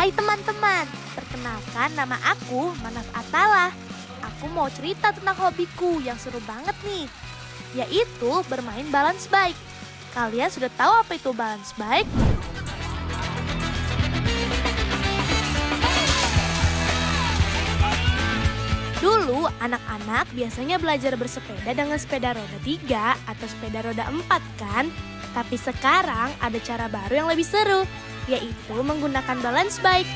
Hai teman-teman, perkenalkan nama aku Manaf Atala. Aku mau cerita tentang hobiku yang seru banget nih, yaitu bermain balance bike. Kalian sudah tahu apa itu balance bike? Dulu anak-anak biasanya belajar bersepeda dengan sepeda roda 3 atau sepeda roda 4 kan? Tapi sekarang ada cara baru yang lebih seru, yaitu menggunakan balance bike.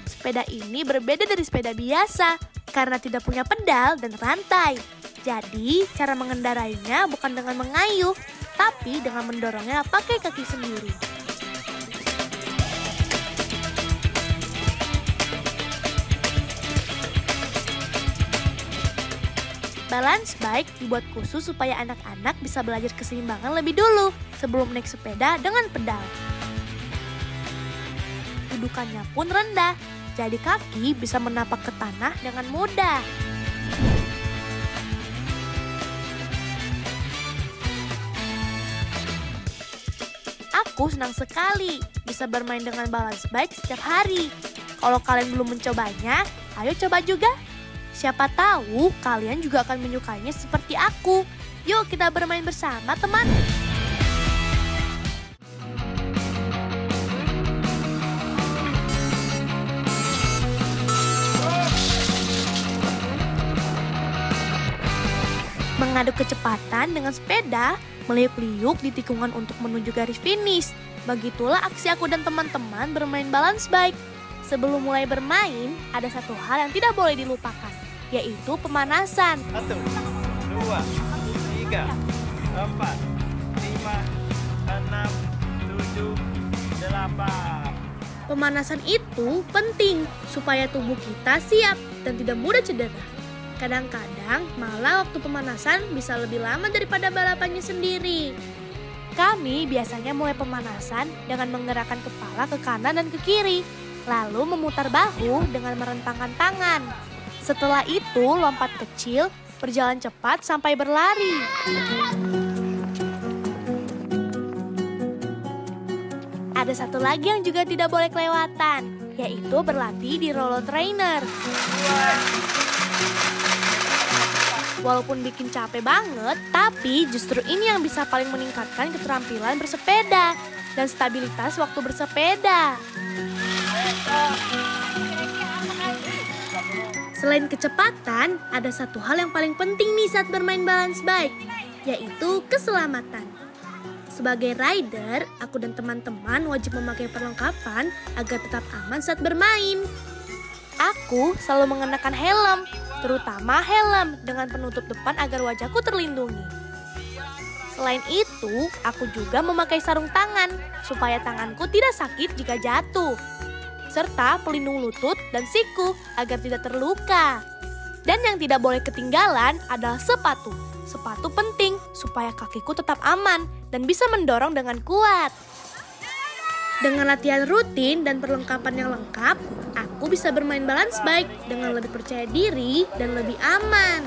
Sepeda ini berbeda dari sepeda biasa karena tidak punya pedal dan rantai. Jadi cara mengendarainya bukan dengan mengayuh, tapi dengan mendorongnya pakai kaki sendiri. Balance bike dibuat khusus supaya anak-anak bisa belajar keseimbangan lebih dulu sebelum naik sepeda dengan pedal. Dudukannya pun rendah, jadi kaki bisa menapak ke tanah dengan mudah. Aku senang sekali bisa bermain dengan balance bike setiap hari. Kalau kalian belum mencobanya, ayo coba juga. Siapa tahu kalian juga akan menyukainya seperti aku. Yuk kita bermain bersama teman. Mengadu kecepatan dengan sepeda, meliuk-liuk di tikungan untuk menuju garis finish. Begitulah aksi aku dan teman-teman bermain balance bike. Sebelum mulai bermain, ada satu hal yang tidak boleh dilupakan, yaitu pemanasan. 1, 2, 3, 4, 5, 6, 7, 8. Pemanasan itu penting supaya tubuh kita siap dan tidak mudah cedera. Kadang-kadang malah waktu pemanasan bisa lebih lama daripada balapannya sendiri. Kami biasanya mulai pemanasan dengan menggerakkan kepala ke kanan dan ke kiri, lalu memutar bahu dengan merentangkan tangan. Setelah itu lompat kecil, berjalan cepat sampai berlari. Ada satu lagi yang juga tidak boleh kelewatan, yaitu berlatih di roller trainer. Walaupun bikin capek banget, tapi justru ini yang bisa paling meningkatkan keterampilan bersepeda dan stabilitas waktu bersepeda. Selain kecepatan, ada satu hal yang paling penting nih saat bermain balance bike, yaitu keselamatan. Sebagai rider, aku dan teman-teman wajib memakai perlengkapan agar tetap aman saat bermain. Aku selalu mengenakan helm, terutama helm dengan penutup depan agar wajahku terlindungi. Selain itu, aku juga memakai sarung tangan supaya tanganku tidak sakit jika jatuh, serta pelindung lutut dan siku agar tidak terluka. Dan yang tidak boleh ketinggalan adalah sepatu. Sepatu penting supaya kakiku tetap aman dan bisa mendorong dengan kuat. Dengan latihan rutin dan perlengkapan yang lengkap, aku bisa bermain balance bike dengan lebih percaya diri dan lebih aman.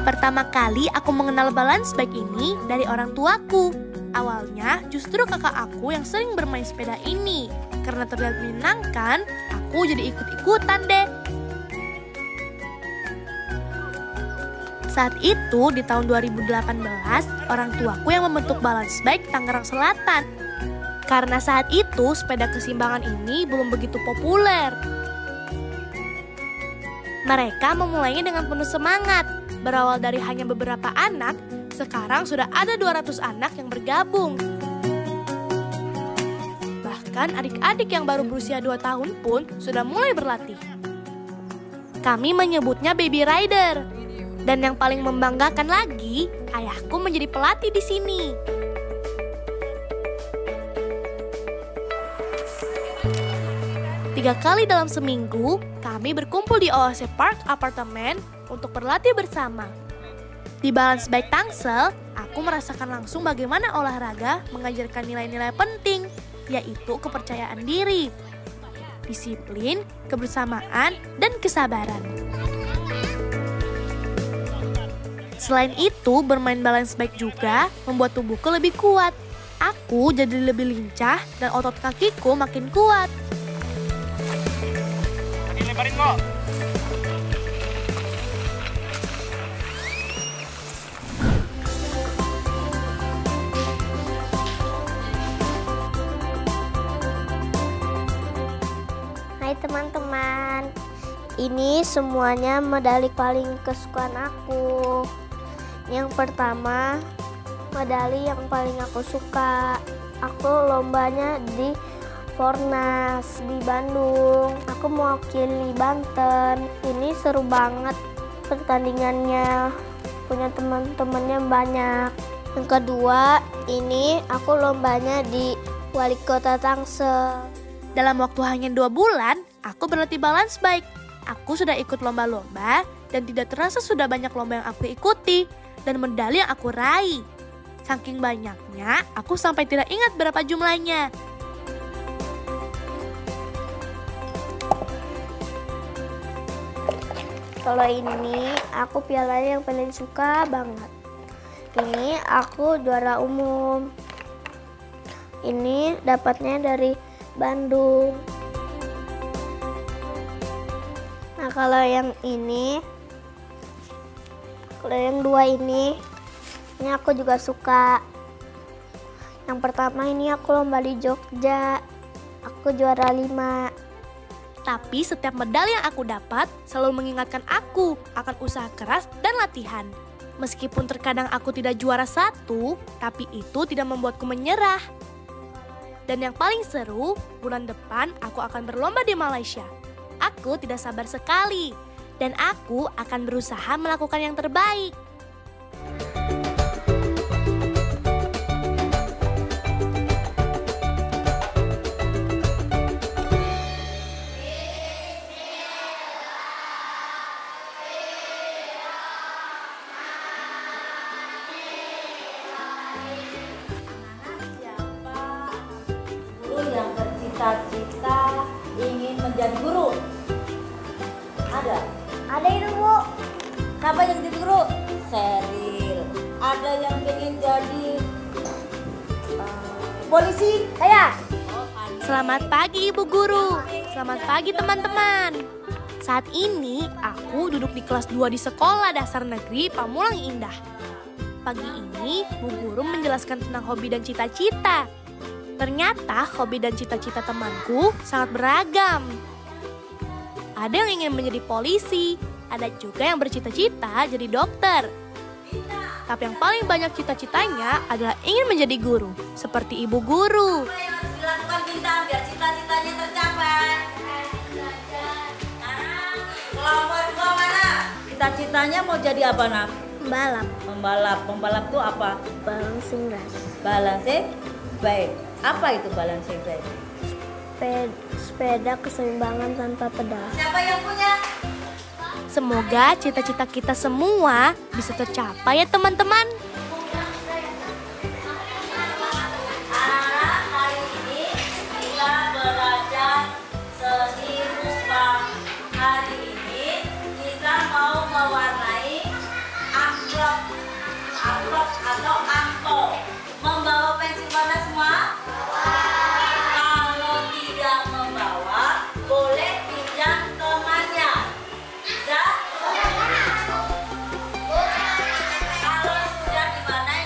Pertama kali aku mengenal balance bike ini dari orang tuaku. Awalnya justru kakak aku yang sering bermain sepeda ini. Karena terlihat menyenangkan, aku jadi ikut-ikutan deh. Saat itu di tahun 2018, orang tuaku yang membentuk balance bike Tangerang Selatan. Karena saat itu sepeda keseimbangan ini belum begitu populer. Mereka memulainya dengan penuh semangat. Berawal dari hanya beberapa anak, sekarang sudah ada 200 anak yang bergabung. Bahkan adik-adik yang baru berusia 2 tahun pun sudah mulai berlatih. Kami menyebutnya baby rider. Dan yang paling membanggakan lagi, ayahku menjadi pelatih di sini. Tiga kali dalam seminggu, kami berkumpul di OAC Park Apartemen untuk berlatih bersama. Di balance bike Tangsel, aku merasakan langsung bagaimana olahraga mengajarkan nilai-nilai penting, yaitu kepercayaan diri. disiplin, kebersamaan, dan kesabaran. Selain itu, bermain balance bike juga membuat tubuhku lebih kuat. Aku jadi lebih lincah dan otot kakiku makin kuat. Kaki lebarin kok. Hai teman-teman, ini semuanya medali paling kesukaan aku. Yang pertama, medali yang paling aku suka. Aku lombanya di Fornas di Bandung. Aku mewakili Banten. Ini seru banget pertandingannya. Punya teman-temannya banyak. Yang kedua, ini aku lombanya di Wali Kota Tangsel. Dalam waktu hanya 2 bulan, aku berlatih balance bike. Aku sudah ikut lomba-lomba dan tidak terasa sudah banyak lomba yang aku ikuti dan medali yang aku raih. Saking banyaknya, aku sampai tidak ingat berapa jumlahnya. Kalau ini aku pialanya yang paling suka banget. Ini aku juara umum. Ini dapatnya dari Bandung. Nah, kalau yang ini, kalau yang 2 ini aku juga suka. Yang pertama ini aku lomba di Jogja. Aku juara 5. Tapi setiap medali yang aku dapat selalu mengingatkan aku akan usaha keras dan latihan. Meskipun terkadang aku tidak juara 1, tapi itu tidak membuatku menyerah. Dan yang paling seru, bulan depan aku akan berlomba di Malaysia. Aku tidak sabar sekali, dan aku akan berusaha melakukan yang terbaik. Yang bercita-cita ingin menjadi guru? Ada itu, Bu. Siapa yang jadi guru? Seril. Ada yang ingin jadi polisi? Saya. Selamat pagi Ibu Guru. Selamat pagi teman-teman. Saat ini aku duduk di kelas 2 di Sekolah Dasar Negeri Pamulang Indah. Pagi ini Bu Guru menjelaskan tentang hobi dan cita-cita. Ternyata hobi dan cita-cita temanku sangat beragam. Ada yang ingin menjadi polisi, ada juga yang bercita-cita jadi dokter. Tapi yang paling banyak cita-citanya adalah ingin menjadi guru, seperti Ibu Guru. Apa yang harus dilakukan Bintang biar cita-citanya tercapai? Kelompok 2 mana? Cita-citanya mau jadi apa, Nak? Balap. Pembalap. Pembalap itu apa? Balancing race. Balancing bike. Apa itu balancing bike? Sepeda keseimbangan tanpa pedal. Siapa yang punya? Semoga cita-cita kita semua bisa tercapai ya teman-teman. Anak-anak, hari ini kita belajar seni rupa. Hari ini kita mau mewarnai amplop atau angpau. Membawa pensil warna semua? Kalau tidak membawa, boleh pinjam temannya. Bisa? Kalau sudah diwarnai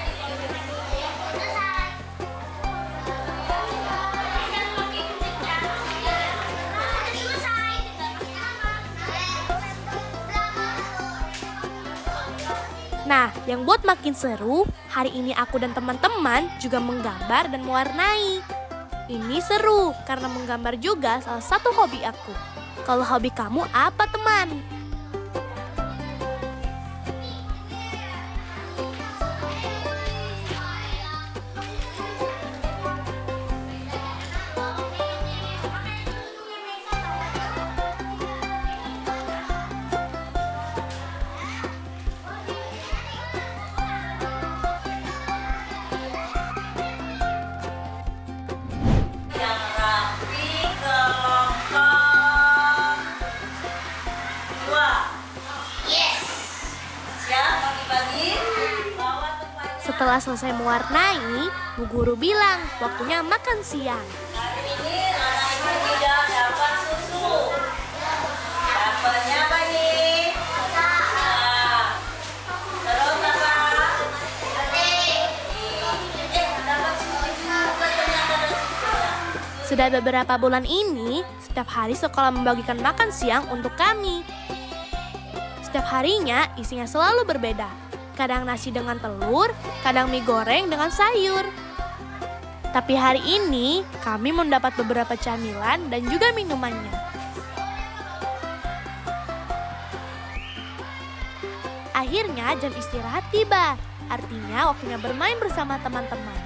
Nah, yang buat makin seru, hari ini aku dan teman-teman juga menggambar dan mewarnai. Ini seru karena menggambar juga salah satu hobi aku. Kalau hobi kamu apa, teman? yang rapi kelompok Setelah selesai mewarnai, Bu Guru bilang waktunya makan siang. Hari ini anak-anak tidak dapat susu. Dapatnya apa nih? Nah, terus apa? Dapat susu juga ternyata ada susunya. Sudah beberapa bulan ini, setiap hari sekolah membagikan makan siang untuk kami. Setiap harinya isinya selalu berbeda. Kadang nasi dengan telur, kadang mie goreng dengan sayur. Tapi hari ini kami mendapat beberapa camilan dan juga minumannya. Akhirnya jam istirahat tiba, artinya waktunya bermain bersama teman-teman.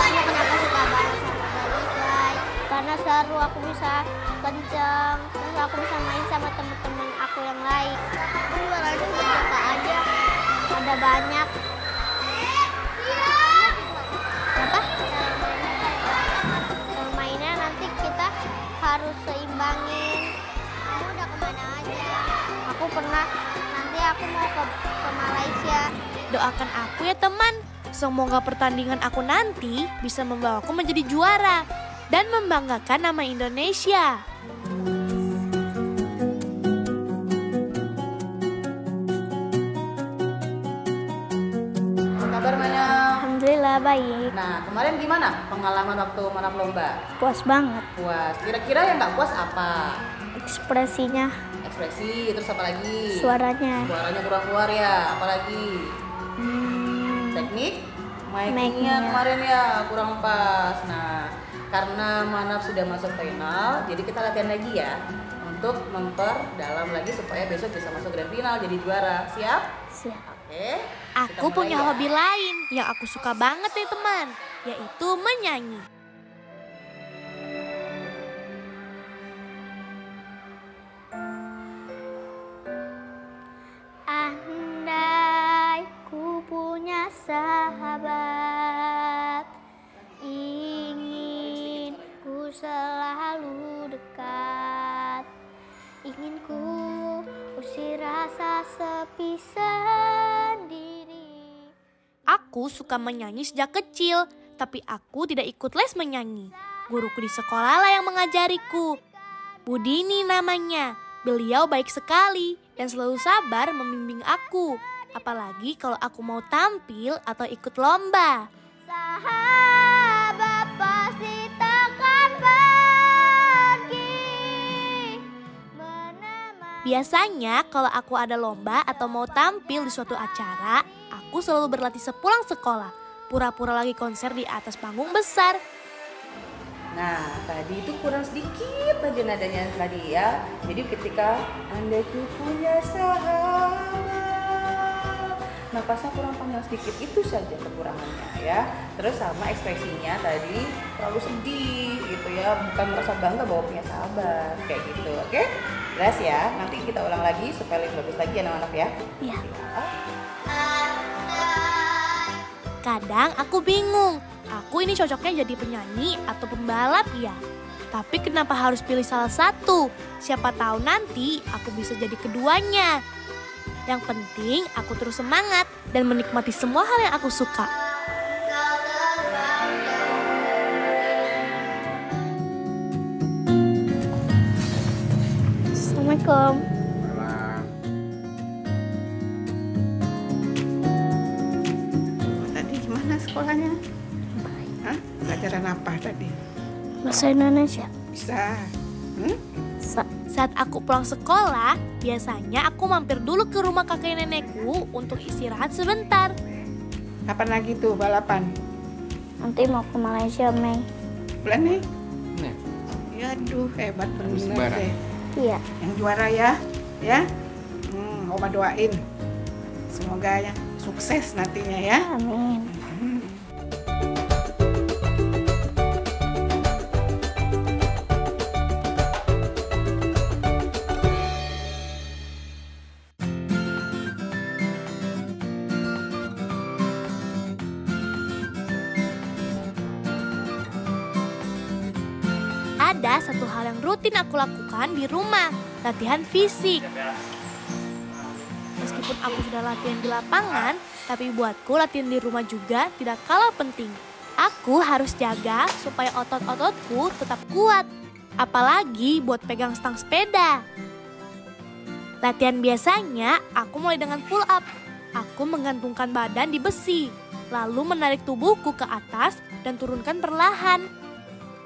Kenapa suka banget sama butterfly? Karena seru, aku bisa kenceng, terus aku bisa main sama teman-teman aku yang lain. Aku juaranya berapa aja, ada banyak. Apa? Cara mainnya nanti kita harus seimbangin. Kamu udah kemana aja? Aku pernah, nanti aku mau ke Malaysia. Doakan aku ya teman, semoga pertandingan aku nanti bisa membawaku menjadi juara dan membanggakan nama Indonesia. Kabar mana? Alhamdulillah baik, Nah, kemarin gimana pengalaman waktu Manap lomba? puas banget. Puas. Kira-kira yang nggak puas apa? Ekspresinya, Ekspresi, terus apa lagi? suaranya. Suaranya kurang keluar ya, apalagi? Teknik? Mic-nya Mic-nya. kemarin ya kurang pas. Nah, karena Manap sudah masuk final, jadi kita latihan lagi ya untuk memperdalam lagi supaya besok bisa masuk grand final jadi juara. Siap? Siap. Oke. Aku kita mulai punya ya. hobi lain yang aku suka banget nih teman, yaitu menyanyi. Andai ku punya sahabat, ingin ku selalu dekat, ingin ku usir rasa sepi sendiri. Aku suka menyanyi sejak kecil, tapi aku tidak ikut les menyanyi. Guruku di sekolah lah yang mengajariku. Bu Dini namanya. Beliau baik sekali dan selalu sabar membimbing aku. Apalagi kalau aku mau tampil atau ikut lomba. Sahabat pasti takkan pergi menemani. Biasanya kalau aku ada lomba atau mau tampil di suatu acara, aku selalu berlatih sepulang sekolah. Pura-pura lagi konser di atas panggung besar. Nah, tadi itu kurang sedikit aja nadanya tadi ya. Jadi ketika Anda tuh punya sahabat, nafasnya kurang panjang sedikit, itu saja kekurangannya ya. Terus sama ekspresinya tadi terlalu sedih gitu ya, bukan merasa bangga bahwa punya sahabat kayak gitu. Oke? Jelas ya. Nanti kita ulang lagi supaya lebih bagus lagi anak-anak ya. Iya. Kadang aku bingung, aku ini cocoknya jadi penyanyi atau pembalap ya? Tapi kenapa harus pilih salah satu? Siapa tahu nanti aku bisa jadi keduanya. Yang penting aku terus semangat dan menikmati semua hal yang aku suka. Assalamualaikum. Tadi gimana sekolahnya? Hah? Pelajaran apa tadi? Bahasa Indonesia. Bisa? Saat aku pulang sekolah, biasanya aku mampir dulu ke rumah kakek nenekku untuk istirahat sebentar. Kapan lagi tuh balapan? Nanti mau ke Malaysia, Mei. Bulan nih? Nih, Ya aduh, hebat Habis bener lebaran. deh. Iya. Yang juara ya? Ya? Oma doain. Semoga ya sukses nantinya ya. Amin. Ada satu hal yang rutin aku lakukan di rumah, latihan fisik. Meskipun aku sudah latihan di lapangan, Tapi buatku latihan di rumah juga tidak kalah penting. Aku harus jaga supaya otot-ototku tetap kuat. Apalagi buat pegang stang sepeda. Latihan biasanya aku mulai dengan pull up. Aku menggantungkan badan di besi, lalu menarik tubuhku ke atas dan turunkan perlahan.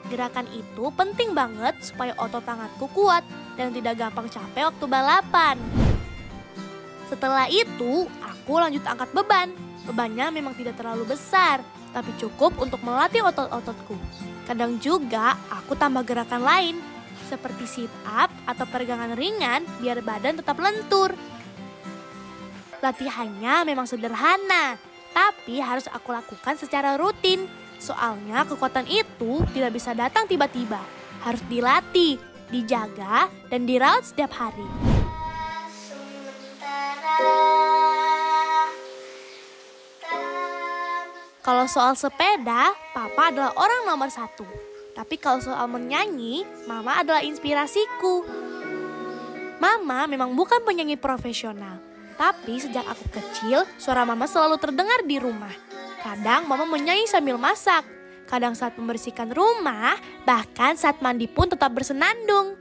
Gerakan itu penting banget supaya otot tanganku kuat dan tidak gampang capek waktu balapan. Setelah itu, aku lanjut angkat beban. Bebannya memang tidak terlalu besar, tapi cukup untuk melatih otot-ototku. Kadang juga aku tambah gerakan lain, seperti sit up atau peregangan ringan biar badan tetap lentur. Latihannya memang sederhana, tapi harus aku lakukan secara rutin. Soalnya kekuatan itu tidak bisa datang tiba-tiba. Harus dilatih, dijaga, dan dirawat setiap hari. Kalau soal sepeda, Papa adalah orang nomor 1. Tapi kalau soal menyanyi, Mama adalah inspirasiku. Mama memang bukan penyanyi profesional. Tapi sejak aku kecil, suara Mama selalu terdengar di rumah. Kadang Mama menyanyi sambil masak. Kadang saat membersihkan rumah, bahkan saat mandi pun tetap bersenandung.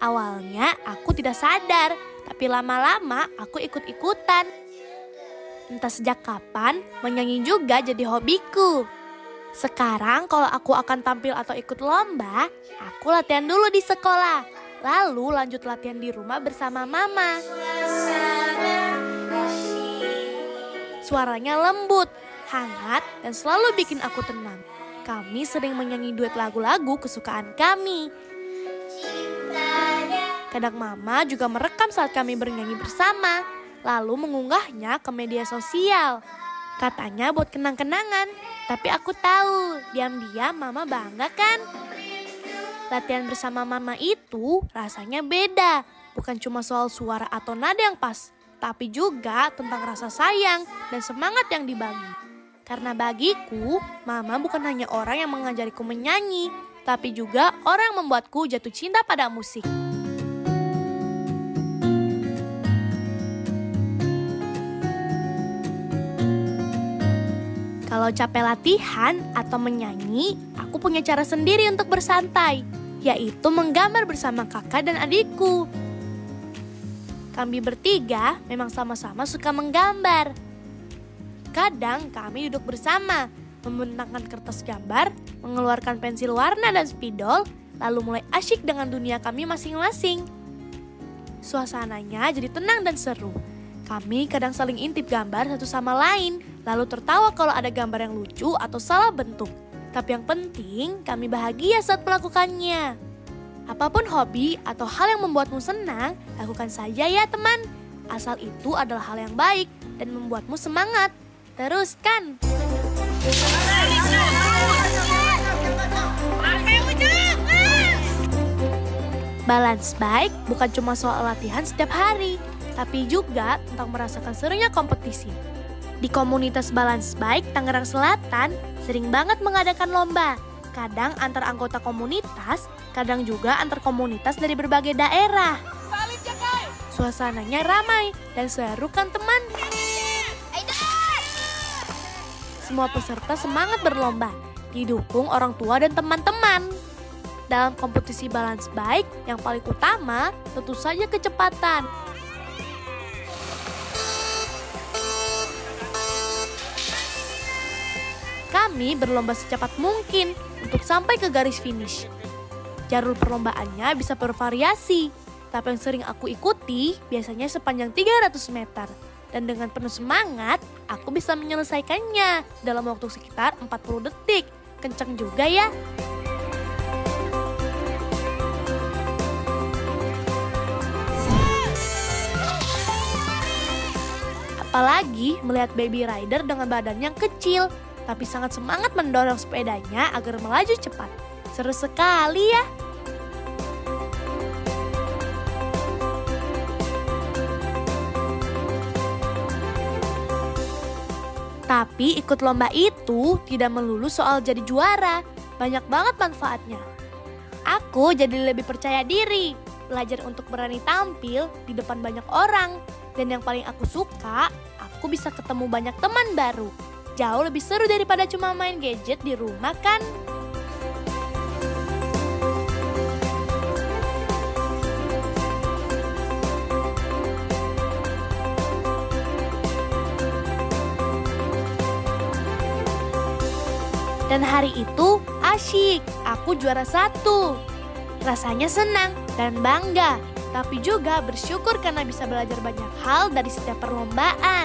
Awalnya aku tidak sadar, tapi lama-lama aku ikut-ikutan. Entah sejak kapan, menyanyi juga jadi hobiku. Sekarang kalau aku akan tampil atau ikut lomba, aku latihan dulu di sekolah. Lalu lanjut latihan di rumah bersama Mama. Suaranya lembut, hangat, dan selalu bikin aku tenang. Kami sering menyanyi duet lagu-lagu kesukaan kami. Kadang Mama juga merekam saat kami bernyanyi bersama, lalu mengunggahnya ke media sosial. Katanya buat kenang-kenangan, tapi aku tahu diam-diam Mama bangga kan? Latihan bersama Mama itu rasanya beda, bukan cuma soal suara atau nada yang pas, tapi juga tentang rasa sayang dan semangat yang dibagi. Karena bagiku, Mama bukan hanya orang yang mengajariku menyanyi, tapi juga orang yang membuatku jatuh cinta pada musik. Kalau capek latihan atau menyanyi, aku punya cara sendiri untuk bersantai, yaitu menggambar bersama kakak dan adikku. Kami bertiga memang sama-sama suka menggambar. Kadang kami duduk bersama, membentangkan kertas gambar, mengeluarkan pensil warna dan spidol, lalu mulai asyik dengan dunia kami masing-masing. Suasananya jadi tenang dan seru. Kami kadang saling intip gambar satu sama lain, lalu tertawa kalau ada gambar yang lucu atau salah bentuk. Tapi yang penting, kami bahagia saat melakukannya. Apapun hobi atau hal yang membuatmu senang, lakukan saja ya teman. Asal itu adalah hal yang baik dan membuatmu semangat. Teruskan! Balance bike bukan cuma soal latihan setiap hari, tapi juga tentang merasakan serunya kompetisi. Di komunitas Balance Bike Tangerang Selatan sering banget mengadakan lomba. Kadang antar anggota komunitas, kadang juga antar komunitas dari berbagai daerah. Suasananya ramai dan seru kan teman? Semua peserta semangat berlomba, didukung orang tua dan teman-teman. Dalam kompetisi balance bike, yang paling utama tentu saja kecepatan. Kami berlomba secepat mungkin untuk sampai ke garis finish. Jalur perlombaannya bisa bervariasi, tapi yang sering aku ikuti biasanya sepanjang 300 meter. Dan dengan penuh semangat, aku bisa menyelesaikannya dalam waktu sekitar 40 detik. Kencang juga ya. Apalagi melihat baby rider dengan badan yang kecil, tapi sangat semangat mendorong sepedanya agar melaju cepat. Seru sekali ya. Tapi ikut lomba itu tidak melulu soal jadi juara, banyak banget manfaatnya. Aku jadi lebih percaya diri, belajar untuk berani tampil di depan banyak orang. Dan yang paling aku suka, aku aku bisa ketemu banyak teman baru. Jauh lebih seru daripada cuma main gadget di rumah kan? Dan hari itu asyik, aku juara 1. Rasanya senang dan bangga, tapi juga bersyukur karena bisa belajar banyak hal dari setiap perlombaan.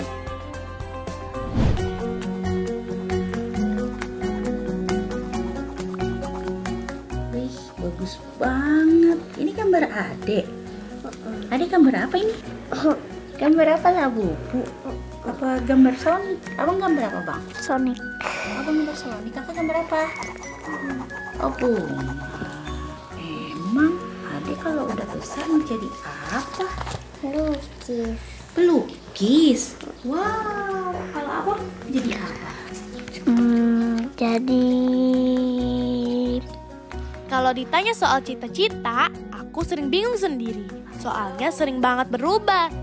Wih, bagus banget. Ini gambar adek. Adek gambar apa ini? Gambar apa lah, Bu? Apa gambar Sonic? Abang gambar apa, Bang? Sonic. Abang gambar Sonic. Kakak gambar apa? Oh, bunga. Emang adek kalau udah besar mau jadi apa? Lukis. Pelukis. Wow. Kalau abang jadi apa? Jadi Kalau ditanya soal cita-cita, aku sering bingung sendiri. Soalnya sering banget berubah.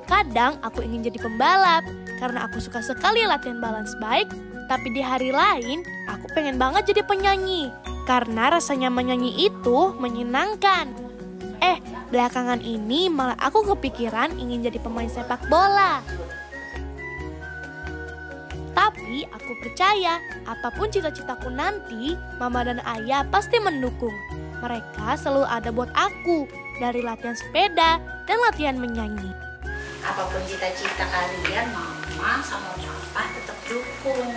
Kadang aku ingin jadi pembalap karena aku suka sekali latihan balance bike. Tapi di hari lain, aku pengen banget jadi penyanyi karena rasanya menyanyi itu menyenangkan. Belakangan ini malah aku kepikiran ingin jadi pemain sepak bola. Tapi aku percaya apapun cita-citaku nanti, mama dan ayah pasti mendukung. Mereka selalu ada buat aku, dari latihan sepeda dan latihan menyanyi. Apapun cita-cita kalian, mama sama papa tetap dukung.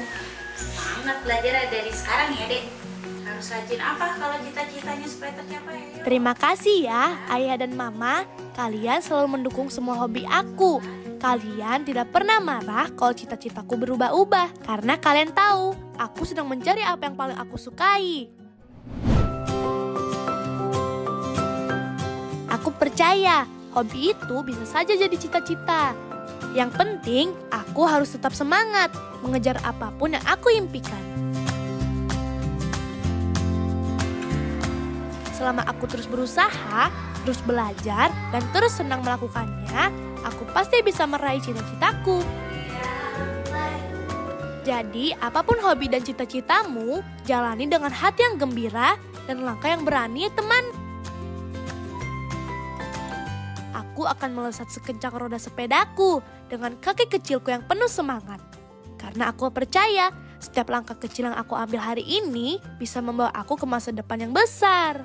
Semangat belajar dari sekarang ya, Dek. Harus rajin apa kalau cita-citanya supaya tercapai? Terima kasih ya ayah dan mama, kalian selalu mendukung semua hobi aku. Kalian tidak pernah marah kalau cita-citaku berubah-ubah karena kalian tahu aku sedang mencari apa yang paling aku sukai. Aku percaya hobi itu bisa saja jadi cita-cita. Yang penting aku harus tetap semangat mengejar apapun yang aku impikan. Selama aku terus berusaha, terus belajar, dan terus senang melakukannya, aku pasti bisa meraih cita-citaku. Jadi, apapun hobi dan cita-citamu, jalani dengan hati yang gembira dan langkah yang berani, teman. Aku akan melesat sekencang roda sepedaku dengan kaki kecilku yang penuh semangat. Karena aku percaya, setiap langkah kecil yang aku ambil hari ini bisa membawa aku ke masa depan yang besar.